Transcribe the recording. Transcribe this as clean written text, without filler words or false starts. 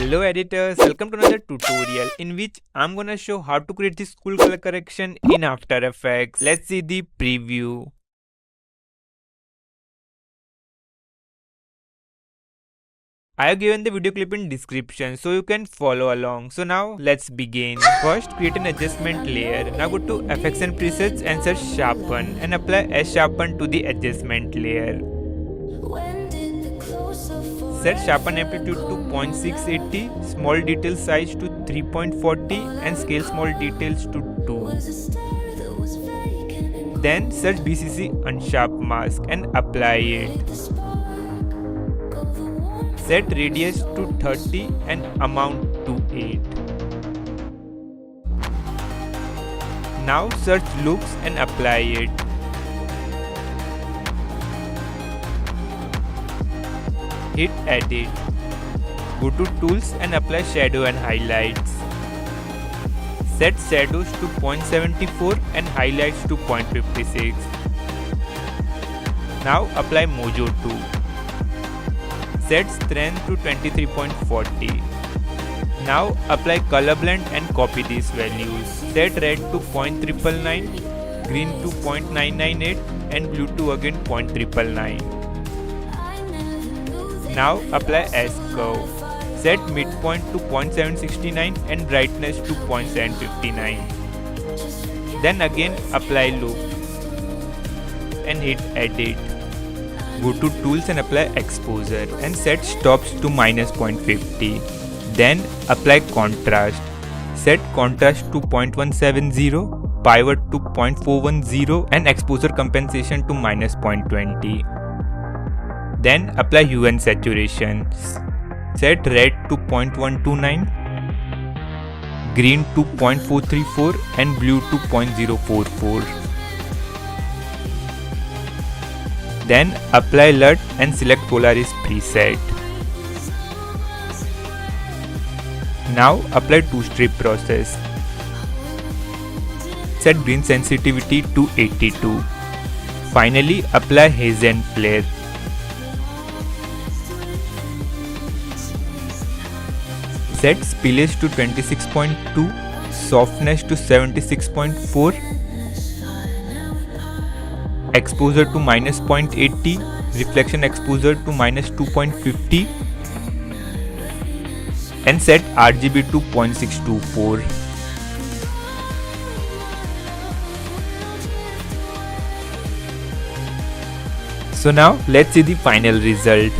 Hello editors, welcome to another tutorial in which I'm gonna show how to create the school color correction in After Effects. Let's see the preview. I have given the video clip in description so you can follow along. So now let's begin. First create an adjustment layer. Now go to effects and presets and search sharpen and apply S sharpen to the adjustment layer. Set sharpen amplitude to 0.680, small detail size to 3.40 and scale small details to 2. Then search BCC unsharp mask and apply it. Set radius to 30 and amount to 8. Now search looks and apply it. Hit edit. Go to tools and apply shadow and highlights. Set shadows to 0.74 and highlights to 0.56. Now apply Mojo 2. Set strength to 23.40. Now apply color blend and copy these values. Set red to 0.999, green to 0.998 and blue to again 0.999. Now apply S curve. Set midpoint to 0.769 and brightness to 0.759. Then again apply loop and hit edit. Go to tools and apply exposure and set stops to -0.50. Then apply contrast. Set contrast to 0.170, pivot to 0.410 and exposure compensation to -0.20. Then apply hue and saturation. Set red to 0.129, green to 0.434 and blue to 0.044. Then apply LUT and select Polaris preset. Now apply two-strip process. Set green sensitivity to 82. Finally apply haze and flare. Set spillage to 26.2, softness to 76.4, exposure to -0.80, reflection exposure to -2.50 and set RGB to 0.624. So now let's see the final result.